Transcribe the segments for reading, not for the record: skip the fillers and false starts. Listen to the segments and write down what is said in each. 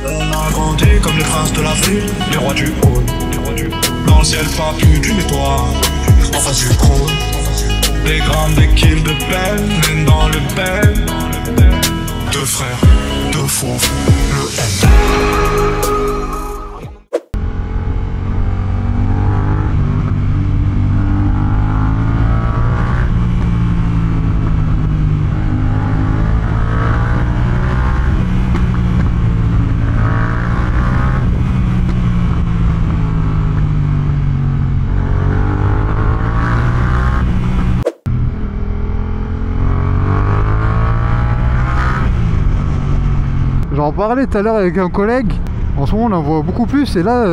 On a grandi comme les princes de la ville, les rois du haut. Dans le ciel pas plus d'une étoile, en face du trône. Des grammes, des kills de peine, mènent dans le peine. Deux frères, deux faux, le M. J'en parlais tout à l'heure avec un collègue, en ce moment on en voit beaucoup plus et là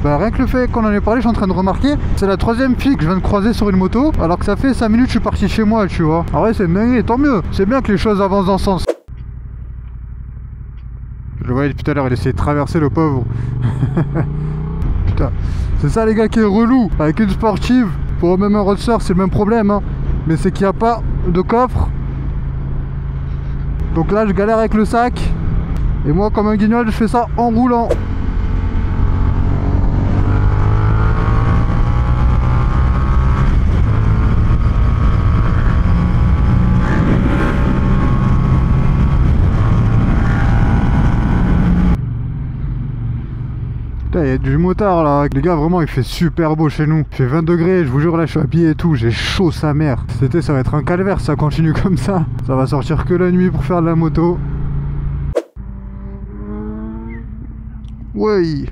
rien que le fait qu'on en ait parlé, je suis en train de remarquer, c'est la troisième fille que je viens de croiser sur une moto alors que ça fait 5 minutes que je suis parti chez moi, tu vois. En vrai c'est dingue, tant mieux, c'est bien que les choses avancent dans ce sens. Je le voyais depuis tout à l'heure, il essayait de traverser le pauvre. Putain, c'est ça les gars qui est relou avec une sportive, pour même un roadster c'est le même problème hein. Mais c'est qu'il n'y a pas de coffre. Donc là je galère avec le sac. Et moi comme un guignol je fais ça en roulant. Putain, il y a du motard là. Les gars vraiment il fait super beau chez nous. Il fait 20 degrés, je vous jure là je suis habillé et tout. J'ai chaud sa mère. Cet été ça va être un calvaire si ça continue comme ça. Ça va sortir que la nuit pour faire de la moto. Ouais,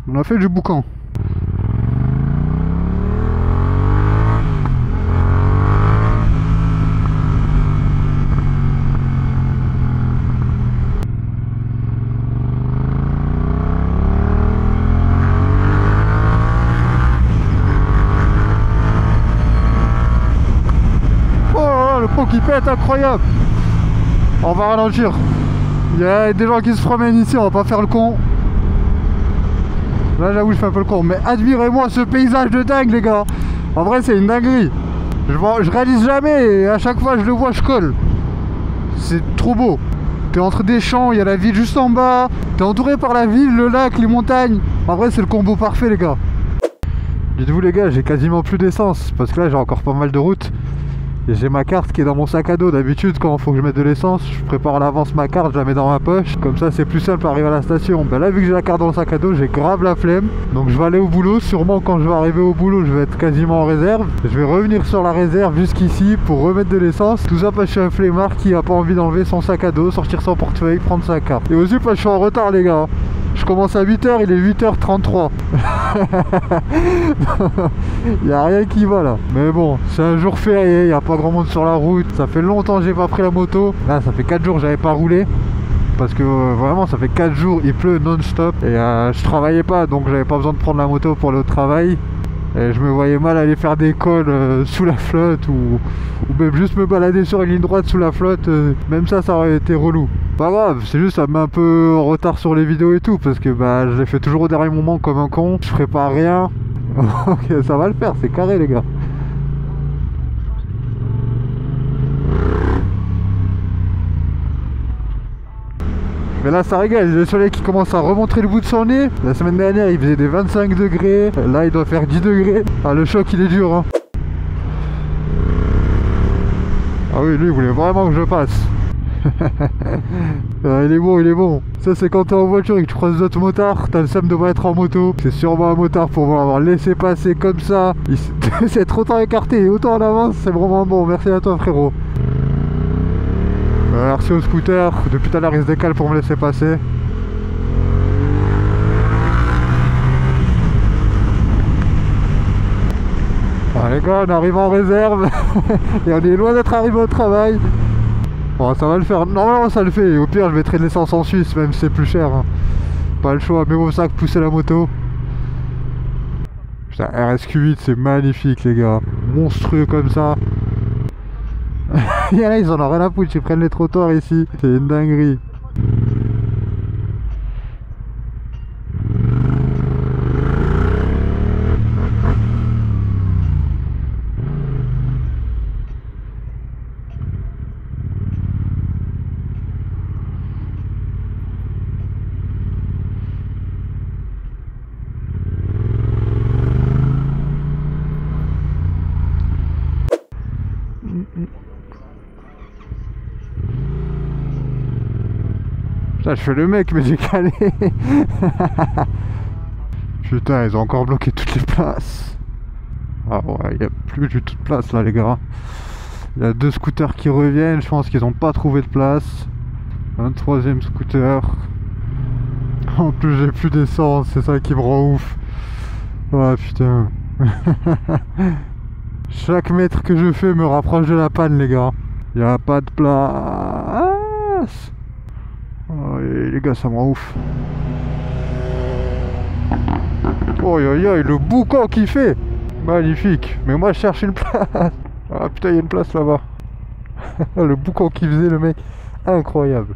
on a fait du boucan. Oh là là, le pont qui pète, incroyable. On va ralentir. Il y a des gens qui se promènent ici, on va pas faire le con. Là j'avoue je fais un peu le con, mais admirez-moi ce paysage de dingue les gars. En vrai c'est une dinguerie. Je réalise jamais et à chaque fois je le vois je colle. C'est trop beau. T'es entre des champs, il y a la ville juste en bas. T'es entouré par la ville, le lac, les montagnes. En vrai c'est le combo parfait les gars. Dites-vous les gars, j'ai quasiment plus d'essence parce que là j'ai encore pas mal de route. Et j'ai ma carte qui est dans mon sac à dos. D'habitude quand il faut que je mette de l'essence, je prépare à l'avance ma carte, je la mets dans ma poche. Comme ça c'est plus simple pour arriver à la station. Ben là vu que j'ai la carte dans le sac à dos, j'ai grave la flemme. Donc je vais aller au boulot. Sûrement quand je vais arriver au boulot, je vais être quasiment en réserve. Je vais revenir sur la réserve jusqu'ici pour remettre de l'essence. Tout ça parce que je suis un flemmard qui a pas envie d'enlever son sac à dos, sortir son portefeuille, prendre sa carte. Et aussi parce que je suis en retard les gars. Je commence à 8h, il est 8h33. Il n'y a rien qui va là. Mais bon, c'est un jour férié, il n'y a pas grand monde sur la route. Ça fait longtemps que j'ai pas pris la moto. Là, ça fait 4 jours que j'avais pas roulé. Parce que vraiment, ça fait 4 jours, il pleut non-stop. Et je travaillais pas, donc j'avais pas besoin de prendre la moto pour aller au travail. Et je me voyais mal aller faire des cols sous la flotte ou même juste me balader sur une ligne droite sous la flotte. Même ça aurait été relou. Pas grave, c'est juste ça me met un peu en retard sur les vidéos et tout parce que je les fais toujours au dernier moment comme un con. Je prépare rien. Ok, ça va le faire, c'est carré les gars. Mais là ça régale, le soleil qui commence à remontrer le bout de son nez. La semaine dernière il faisait des 25 degrés, là il doit faire 10 degrés. Ah le choc il est dur hein. Ah oui lui il voulait vraiment que je passe. Ah, il est bon, il est bon. Ça c'est quand t'es en voiture et que tu croises d'autres motards, t'as le seum de pas être en moto. C'est sûrement un motard pour m'avoir laissé passer comme ça. Il s'est trop autant écarté et autant en avance, c'est vraiment bon. Merci à toi frérot. Merci au scooter, depuis tout à l'heure il se décale pour me laisser passer. Ah, les gars, on arrive en réserve et on est loin d'être arrivé au travail. Bon, ça va le faire, normalement ça le fait. Au pire je mettrai de l'essence en Suisse même si c'est plus cher hein. Pas le choix, mais au sac, pousser la moto. Putain, RSQ8 c'est magnifique les gars. Monstrueux comme ça. Il y en a ils en ont rien à foutre, ils prennent les trottoirs ici. C'est une dinguerie. Putain, je fais le mec, mais décalé. Putain, ils ont encore bloqué toutes les places. Ah ouais, il n'y a plus du tout de place là, les gars. Il y a 2 scooters qui reviennent, je pense qu'ils n'ont pas trouvé de place. Un 3e scooter. En plus, j'ai plus d'essence, c'est ça qui me rend ouf. Ah putain. Chaque mètre que je fais me rapproche de la panne, les gars. Il n'y a pas de place. Oh, les gars, ça me rend ouf. Oh, le boucan qu'il fait. Magnifique. Mais moi, je cherche une place. Ah putain, il y a une place là-bas. Le boucan qu'il faisait, le mec. Incroyable.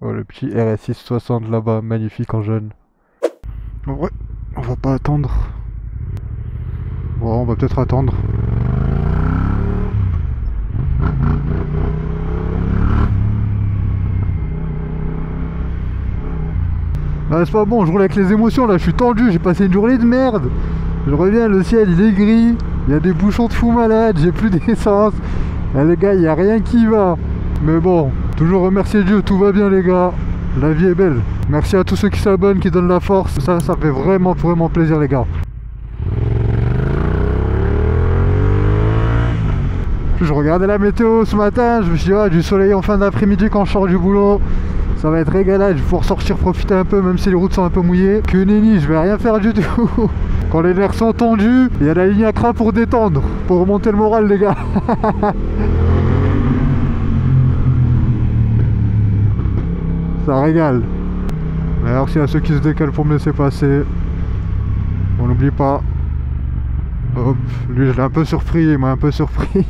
Oh, le petit RS 660 là-bas, magnifique en jaune. Ouais, on va pas attendre. Bon, on va peut-être attendre. Ah, c'est pas bon, je roule avec les émotions là, je suis tendu, j'ai passé une journée de merde. Je reviens, le ciel il est gris, il y a des bouchons de fou malade, j'ai plus d'essence. Ah, les gars, il n'y a rien qui va. Mais bon, toujours remercier Dieu, tout va bien les gars. La vie est belle. Merci à tous ceux qui s'abonnent, qui donnent la force. Ça fait vraiment plaisir les gars. Je regardais la météo ce matin, je me suis dit ah, du soleil en fin d'après-midi quand je sors du boulot. Ça va être régalade, je vais pouvoir sortir profiter un peu même si les routes sont un peu mouillées. Que nenni, je vais rien faire du tout. Quand les nerfs sont tendus, il y a la ligne à cran pour détendre, pour remonter le moral les gars. Ça régale. Merci à ceux qui se décalent pour me laisser passer. On n'oublie pas. Hop, lui je l'ai un peu surpris, il m'a un peu surpris.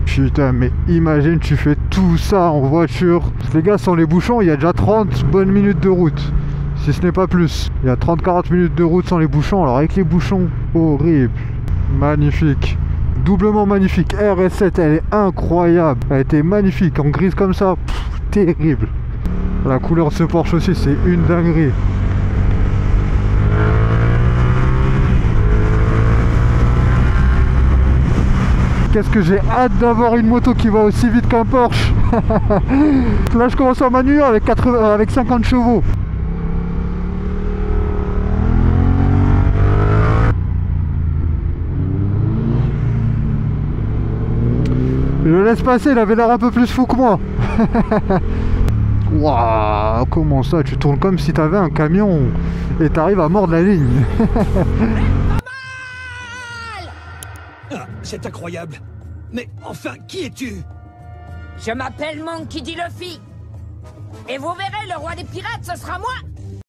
Putain, mais imagine tu fais tout ça en voiture. Les gars, sans les bouchons, il y a déjà 30 bonnes minutes de route. Si ce n'est pas plus. Il y a 30-40 minutes de route sans les bouchons. Alors avec les bouchons, horrible. Magnifique. Doublement magnifique. RS7, elle est incroyable. Elle était magnifique. En grise comme ça, terrible. La couleur de ce Porsche aussi, c'est une dinguerie. Qu'est-ce que j'ai hâte d'avoir une moto qui va aussi vite qu'un Porsche. Là je commence en manuel avec 50 chevaux. Je le laisse passer, il avait l'air un peu plus fou que moi. Waouh, comment ça, tu tournes comme si t'avais un camion et t'arrives à mordre la ligne. Ah, c'est incroyable. Mais enfin, qui es-tu? Je m'appelle Monkey D. Luffy. Et vous verrez, le roi des pirates, ce sera moi.